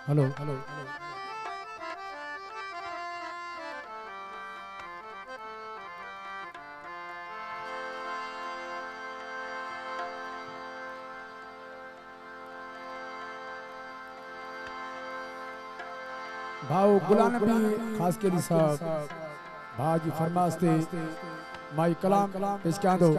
hello hello भाव गुलाम नबी खास के साहब भाजी फरमास थे माई कलाम पेश क्या दो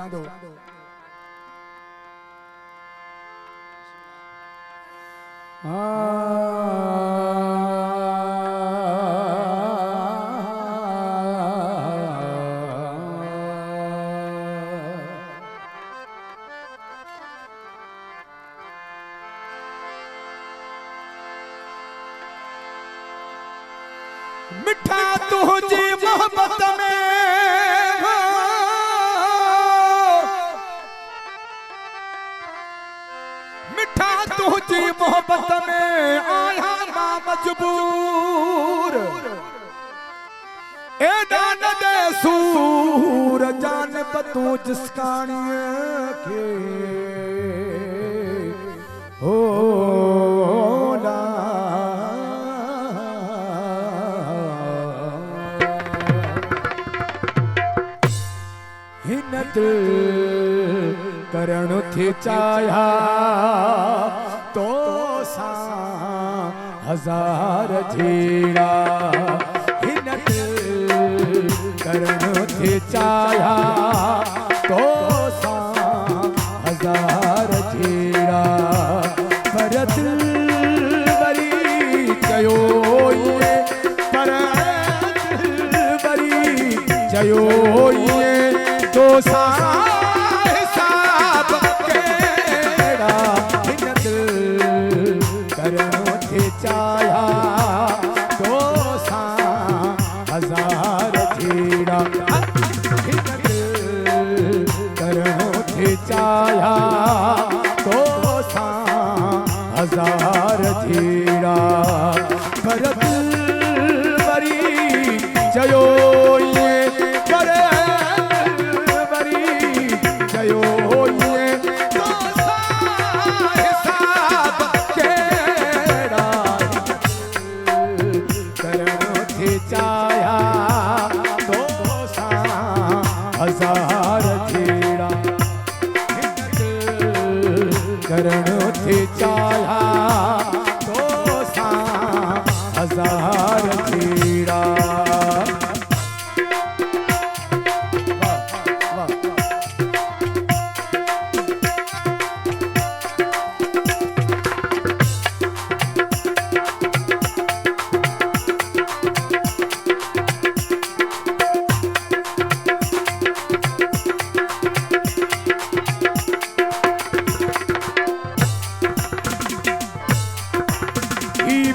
मिठा तुझी मोहब्बत में मिठा तुझी मोहब्बत में आया ना मजबूर ए दान दे सूर जान पतू जिस कानिए के हो करण थी चाया तो सा हजार झीड़ा हिनत करण थी चाया तो सा हजार झीड़ा भरत बरी चयो ये पर बरी चयो ये तो सा चाया तो सा हजार झीड़ा करो थे चाया तो सा हजार झीड़ा भरत बरी जयो ये करे बरी जयो ये चाया तो सा हजार झीड़ा करण थे चाया तो सा हजार झीड़ा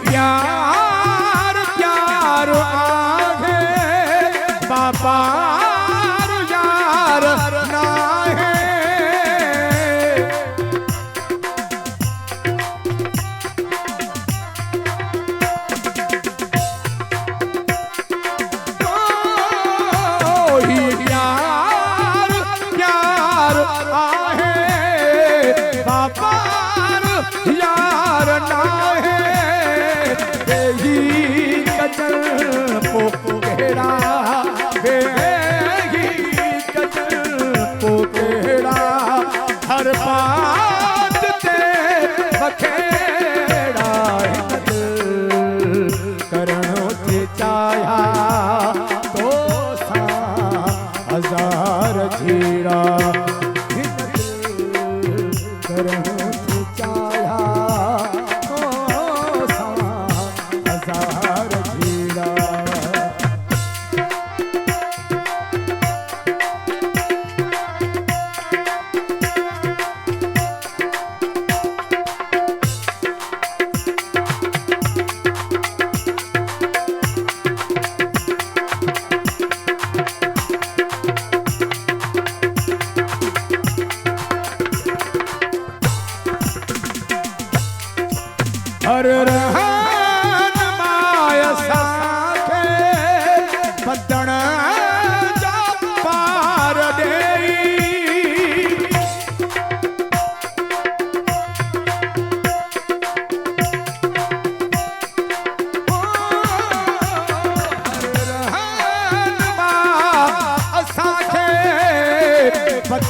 प्यार प्यार आगे बाबा यार ना है प्यार प्यार आहे बाबा यार ना है पोकेड़ा पोकेड़ा हर बात ते बखेड़ा करणो थे चाया तो सा हजार झीड़ा करणो थे चाया तो सा हजार झीड़ा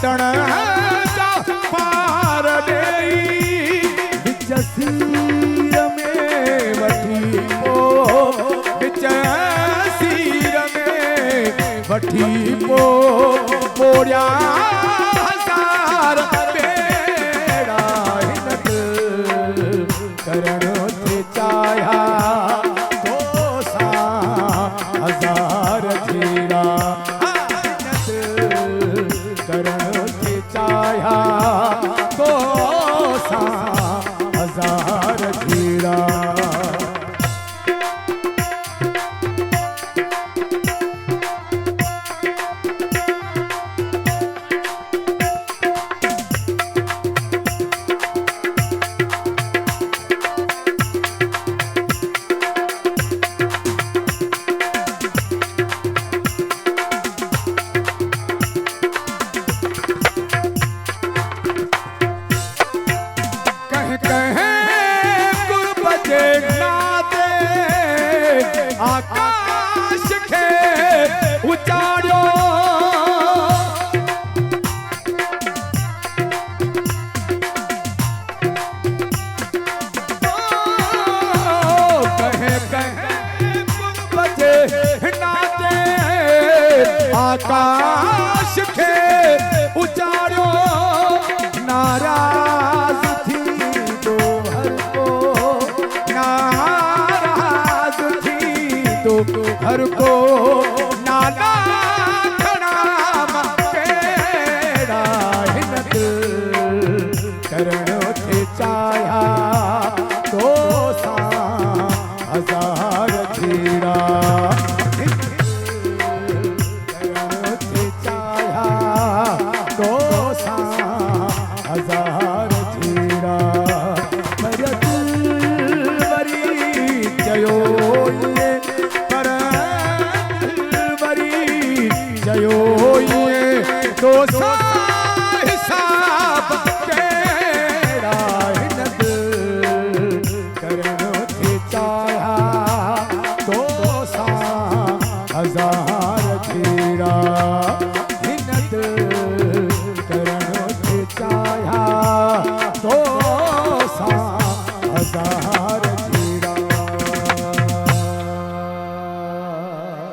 हटण जा पार ॾेई विच सीर में वठी विच सीर में वठी पोड़िया हज़ार बेड़ा हिनत करण थे चाहिया तो सा हज़ार जीरा करण थे चाहिया तो सा हज़ार जीरा आकाश के उचाड़ो कहे बजे नाते आकाश के उचाड़ो नाराज थी तो हर को नाराज थी तो हर को नाना खड़ा केड़ा हिनत करण थे चाहिया तो सा हज़ार